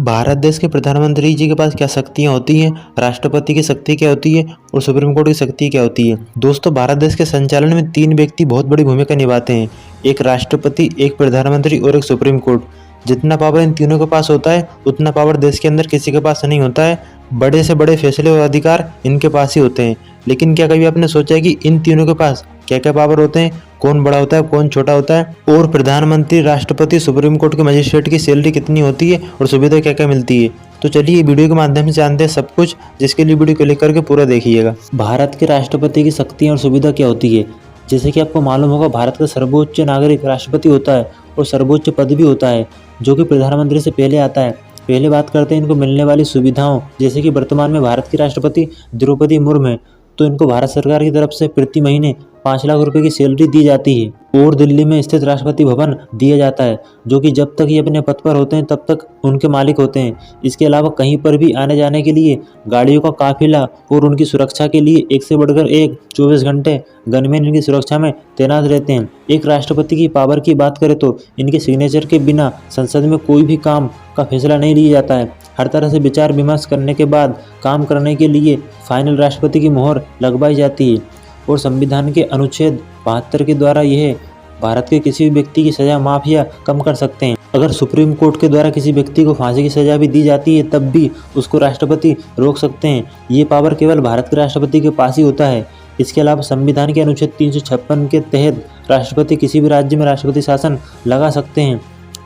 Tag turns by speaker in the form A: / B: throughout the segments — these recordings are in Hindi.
A: भारत देश के प्रधानमंत्री जी के पास क्या शक्तियाँ होती हैं, राष्ट्रपति की शक्ति क्या होती है और सुप्रीम कोर्ट की शक्ति क्या होती है। दोस्तों, भारत देश के संचालन में 3 व्यक्ति बहुत बड़ी भूमिका निभाते हैं। एक राष्ट्रपति, एक प्रधानमंत्री और एक सुप्रीम कोर्ट। जितना पावर इन तीनों के पास होता है उतना पावर देश के अंदर किसी के पास नहीं होता है। बड़े से बड़े फैसले और अधिकार इनके पास ही होते हैं। लेकिन क्या कभी आपने सोचा है कि इन तीनों के पास क्या क्या पावर होते हैं, कौन बड़ा होता है, कौन छोटा होता है, और प्रधानमंत्री, राष्ट्रपति, सुप्रीम कोर्ट के मजिस्ट्रेट की सैलरी कितनी होती है और सुविधा क्या क्या मिलती है। तो चलिए वीडियो के माध्यम से जानते हैं सब कुछ, जिसके लिए वीडियो क्लिक करके पूरा देखिएगा। भारत के राष्ट्रपति की शक्तियाँ और सुविधा क्या होती है। जैसे कि आपको मालूम होगा, भारत का सर्वोच्च नागरिक राष्ट्रपति होता है और सर्वोच्च पद भी होता है, जो कि प्रधानमंत्री से पहले आता है। पहले बात करते हैं इनको मिलने वाली सुविधाओं। जैसे कि वर्तमान में भारत की राष्ट्रपति द्रौपदी मुर्मू है, तो इनको भारत सरकार की तरफ से प्रति महीने 5 लाख रुपए की सैलरी दी जाती है और दिल्ली में स्थित राष्ट्रपति भवन दिया जाता है, जो कि जब तक ये अपने पद पर होते हैं तब तक उनके मालिक होते हैं। इसके अलावा कहीं पर भी आने जाने के लिए गाड़ियों का काफिला और उनकी सुरक्षा के लिए एक से बढ़कर एक 24 घंटे गनमैन इनकी सुरक्षा में तैनात रहते हैं। एक राष्ट्रपति की पावर की बात करें तो इनके सिग्नेचर के बिना संसद में कोई भी काम का फैसला नहीं लिया जाता है। हर तरह से विचार विमर्श करने के बाद काम करने के लिए फाइनल राष्ट्रपति की मोहर लगवाई जाती है। और संविधान के अनुच्छेद 72 के द्वारा यह भारत के किसी भी व्यक्ति की सजा माफ या कम कर सकते हैं। अगर सुप्रीम कोर्ट के द्वारा किसी व्यक्ति को फांसी की सजा भी दी जाती है तब भी उसको राष्ट्रपति रोक सकते हैं। ये पावर केवल भारत के राष्ट्रपति के पास ही होता है। इसके अलावा संविधान के अनुच्छेद 356 के तहत राष्ट्रपति किसी भी राज्य में राष्ट्रपति शासन लगा सकते हैं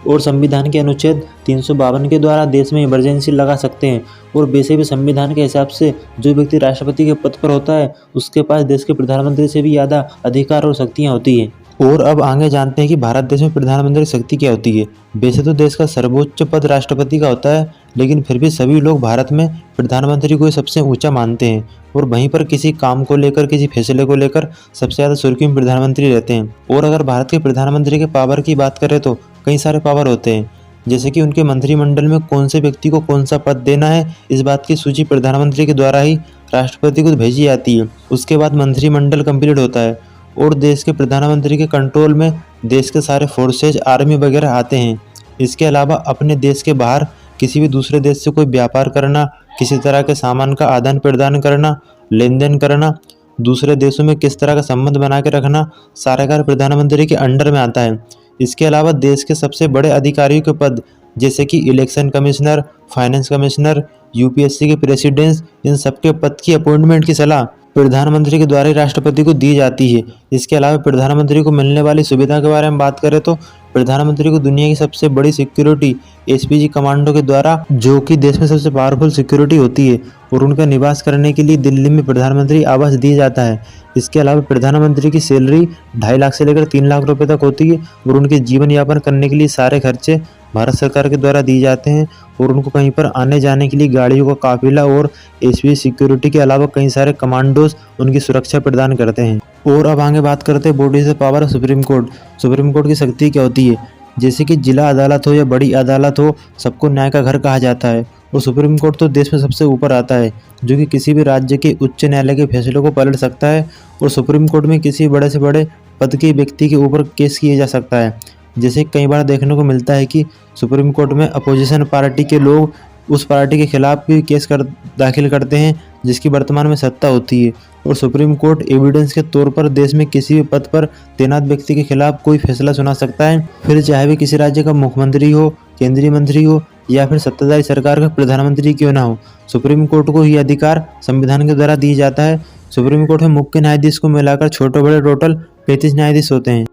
A: और संविधान के अनुच्छेद 352 के द्वारा देश में इमरजेंसी लगा सकते हैं। और वैसे भी संविधान के हिसाब से जो व्यक्ति राष्ट्रपति के पद पर होता है उसके पास देश के प्रधानमंत्री से भी ज़्यादा अधिकार और शक्तियाँ होती हैं। और अब आगे जानते हैं कि भारत देश में प्रधानमंत्री की शक्ति क्या होती है। वैसे तो देश का सर्वोच्च पद राष्ट्रपति का होता है, लेकिन फिर भी सभी लोग भारत में प्रधानमंत्री को सबसे ऊंचा मानते हैं और वहीं पर किसी काम को लेकर, किसी फैसले को लेकर सबसे ज़्यादा सुर्खी में प्रधानमंत्री रहते हैं। और अगर भारत के प्रधानमंत्री के पावर की बात करें तो कई सारे पावर होते हैं, जैसे कि उनके मंत्रिमंडल में कौन से व्यक्ति को कौन सा पद देना है, इस बात की सूची प्रधानमंत्री के द्वारा ही राष्ट्रपति को भेजी जाती है। उसके बाद मंत्रिमंडल कंप्लीट होता है और देश के प्रधानमंत्री के कंट्रोल में देश के सारे फोर्सेज, आर्मी वगैरह आते हैं। इसके अलावा अपने देश के बाहर किसी भी दूसरे देश से कोई व्यापार करना, किसी तरह के सामान का आदान प्रदान करना, लेन देन करना, दूसरे देशों में किस तरह का संबंध बना के रखना, सारा कार्य प्रधानमंत्री के अंडर में आता है। इसके अलावा देश के सबसे बड़े अधिकारियों के पद, जैसे कि election commissioner, finance commissioner, UPSC के प्रेसिडेंट, इन सबके पद की अपॉइंटमेंट की सलाह प्रधानमंत्री के द्वारा ही राष्ट्रपति को दी जाती है। इसके अलावा प्रधानमंत्री को मिलने वाली सुविधा के बारे में बात करें तो प्रधानमंत्री को दुनिया की सबसे बड़ी सिक्योरिटी एसपीजी कमांडो के द्वारा, जो कि देश में सबसे पावरफुल सिक्योरिटी होती है, और उनका निवास करने के लिए दिल्ली में प्रधानमंत्री आवास दिया जाता है। इसके अलावा प्रधानमंत्री की सैलरी 2.5 लाख से लेकर 3 लाख रुपए तक होती है और उनके जीवन यापन करने के लिए सारे खर्चे भारत सरकार के द्वारा दिए जाते हैं। और उनको कहीं पर आने जाने के लिए गाड़ियों का काफिला और एसपी सिक्योरिटी के अलावा कई सारे कमांडोज उनकी सुरक्षा प्रदान करते हैं। और अब आगे बात करते हैं बॉडी से power supreme court. Supreme court की शक्ति क्या होती है। जैसे कि जिला अदालत हो या बड़ी अदालत हो, सबको न्याय का घर कहा जाता है और सुप्रीम कोर्ट तो देश में सबसे ऊपर आता है, जो कि किसी भी राज्य के उच्च न्यायालय के फैसलों को पलट सकता है। और सुप्रीम कोर्ट में किसी बड़े से बड़े पद के व्यक्ति के ऊपर केस किया जा सकता है। जैसे कई बार देखने को मिलता है कि सुप्रीम कोर्ट में अपोजिशन पार्टी के लोग उस पार्टी के खिलाफ भी केस दाखिल करते हैं जिसकी वर्तमान में सत्ता होती है। और सुप्रीम कोर्ट एविडेंस के तौर पर देश में किसी भी पद पर तैनात व्यक्ति के खिलाफ कोई फैसला सुना सकता है, फिर चाहे भी किसी राज्य का मुख्यमंत्री हो, केंद्रीय मंत्री हो या फिर सत्ताधारी सरकार का प्रधानमंत्री क्यों ना हो। सुप्रीम कोर्ट को यह अधिकार संविधान के द्वारा दिया जाता है। सुप्रीम कोर्ट में मुख्य न्यायाधीश को मिलाकर छोटे बड़े टोटल 35 न्यायाधीश होते हैं।